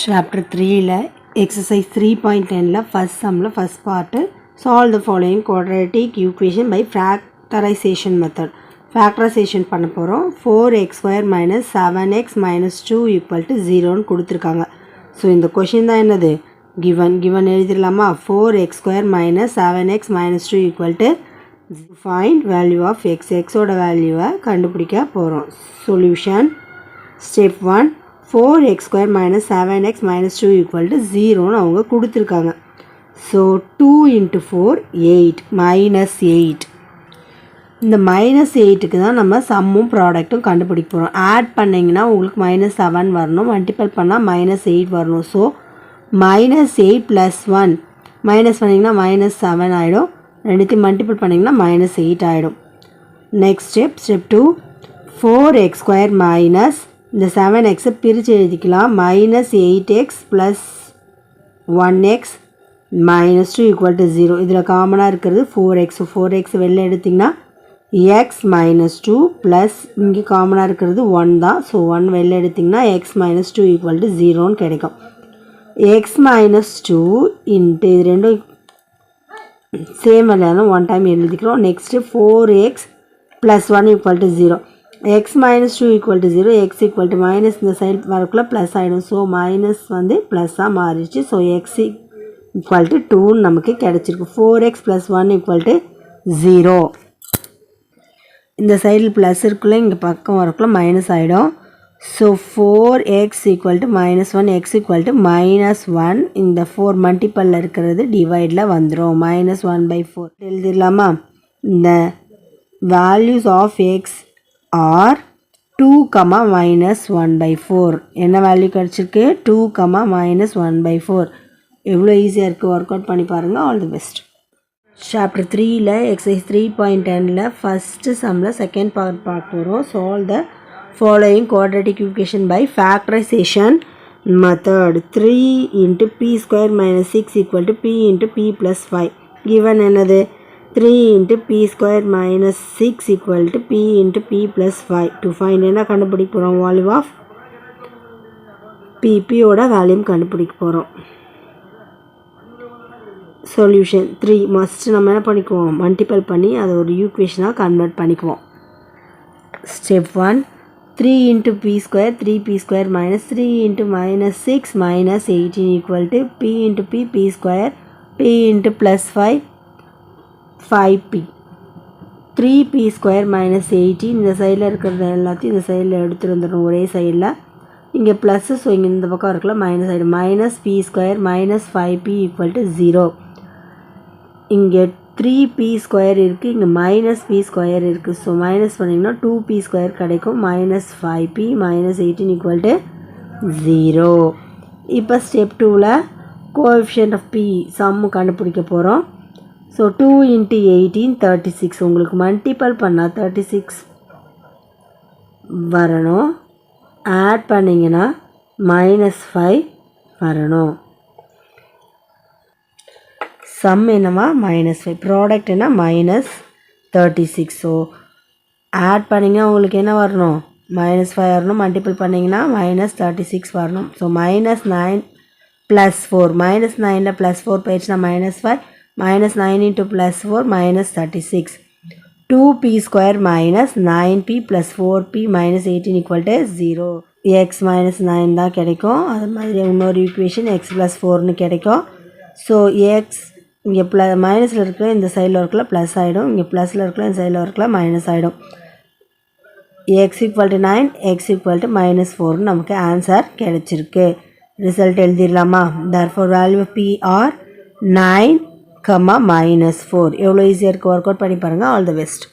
Chapter 3 exercise 3.10 first sum first part solve the following quadratic equation by factorization method. Factorization பண்ண போறோம் 4x square minus 7x minus 2 equal to 0 ன்னு கொடுத்திருக்காங்க. So இந்த question தான் என்னது given எழுதிரலாமா 4x square minus 7x minus 2 equal to find value of x ஓட வேல்யூவை கண்டுபிடிக்க போறோம். Solution step 1 4x square minus 7x minus 2 equal to 0 ன்னு அவங்க கொடுத்திருக்காங்க. So 2 into 4 8 minus 8. இந்த minus 8க்கு தான் நம்ம சம்மும் ப்ராடக்ட்டும் கண்டுபிடிக்க போகிறோம். ஆட் பண்ணிங்கன்னா உங்களுக்கு minus 7 வரணும், மல்டிபிள் பண்ணால் minus 8 வரணும். ஸோ minus 8 plus 1 மைனஸ் பண்ணிங்கன்னா minus 7 ஆகிடும், ரெண்டுத்தையும் மல்டிபிள் பண்ணிங்கன்னா minus 8 ஆகிடும். Next step 2 4x square minus இந்த 7x பிரித்து எழுதிக்கலாம் minus 8x plus 1x minus 2 equal to 0. இதில் காமனாக இருக்கிறது 4x. 4x வெளில எடுத்திங்கன்னா x minus 2 plus இங்கே காமனாக இருக்கிறது 1 தான். ஸோ 1 வெளில எடுத்திங்கன்னா x minus 2 equal to 0ன்னு கிடைக்கும். x minus 2 இன்ட்டு இது ரெண்டும் சேம் இல்லைனா ஒன் டைம் எழுதிக்கிறோம். Next 4x plus 1 equal to 0. x minus 2 equal to 0, x equal to minus இந்த சைடு வரக்குள்ள ப்ளஸ் ஆகிடும். ஸோ மைனஸ் வந்து ப்ளஸ்ஸாக மாறிடுச்சு. ஸோ x equal to 2 நமக்கு கிடச்சிருக்கு. 4x plus 1 equal to 0. இந்த சைடில் ப்ளஸ் இருக்குள்ள இங்கே பக்கம் வரக்குள்ள மைனஸ் ஆகிடும். So 4x equal to minus 1, x equal to minus 1. இந்த 4 மல்டிப்பலில் இருக்கிறது டிவைடில் வந்துடும். minus 1 by 4 எழுதிடலாமா? இந்த values of x are 2, minus 1 by 4. என்ன வேல்யூ கிடச்சிருக்கு? 2, minus 1 by 4. எவ்வளோ ஈஸியாக இருக்குது, ஒர்க் அவுட் பண்ணி பாருங்கள். All the best. Chapter 3 exercise 3.10 first சம்மில் செகண்ட் பார்ட் பார்க்க போகிறோம். Solve the following quadratic equation by factorisation method. 3 into p square minus 6 equal to p into p plus 5. given என்னது 3 into p square minus 6 equal to p into p plus 5. To find என்ன கண்டுபிடிக்க போகிறோம்? value of p ஓட வேல்யூம் கண்டுபிடிக்க போகிறோம். Solution 3 must நம்ம என்ன பண்ணிக்குவோம்? மல்டிபிள் பண்ணி அதை ஒரு ஈக்குவேஷனாக கன்வெர்ட் பண்ணிக்குவோம். Step 1 3 into p square 3p square minus 3 into minus 6 minus 18 equal to p into p square p into plus 5 5p. 3p square minus 18 இந்த சைடில் இருக்கிறது எல்லாத்தையும் இந்த சைடில் எடுத்துகிட்டு வந்துடும் ஒரே சைடில். இங்கே ப்ளஸ்ஸு, ஸோ இங்கே இந்த பக்கம் இருக்கல மைனஸ் ஆகிடும். Minus p square minus 5p equal to 0. இங்கே 3p ஸ்கொயர் இருக்குது, இங்கே மைனஸ் p ஸ்கொயர் இருக்குது. ஸோ மைனஸ் பண்ணிங்கன்னா 2p ஸ்கொயர் கிடைக்கும். Minus 5p minus 18 equal to 0. இப்போ ஸ்டெப் 2ல் கோஎஃபிஷியன்ட் ஆஃப் p சம்மு கண்டுபிடிக்க போகிறோம். So 2 into 18 36. உங்களுக்கு மல்டிபிள் பண்ணால் 36 வரணும். ஆட் பண்ணிங்கன்னா minus 5 வரணும். சம் என்னவா? minus 5. ப்ராடக்ட் என்ன? minus 36. ஸோ ஆட் பண்ணிங்கன்னா உங்களுக்கு என்ன வரணும்? minus 5 வரணும். மல்டிபிள் பண்ணிங்கன்னா minus 36 வரணும். So minus 9 plus 4. minus 9ல் plus 4 போயிடுச்சுன்னா minus 5. minus 9 into plus 4 minus 36. 2p square minus 9p plus 4p minus 18 equal to 0. x minus 9 தான் கிடைக்கும். அது மாதிரி இன்னொரு ஈக்குவேஷன் x plus 4ன்னு கிடைக்கும். ஸோ x இங்கே மைனஸில் இருக்கிற இந்த சைடில் இருக்கல ப்ளஸ் ஆகிடும், இங்கே ப்ளஸில் இருக்கிற இந்த சைடில் இருக்கல மைனஸ் ஆகிடும். x equal to 9, x equal to minus 4ன்னு நமக்கு ஆன்சர் கிடைச்சிருக்கு. Result எழுதிடலாமா? therefore value of p are 9, minus 4. எவ்வளோ ஈஸியாக இருக்குது, ஒர்க் அவுட் பண்ணி பாருங்கள். All the best.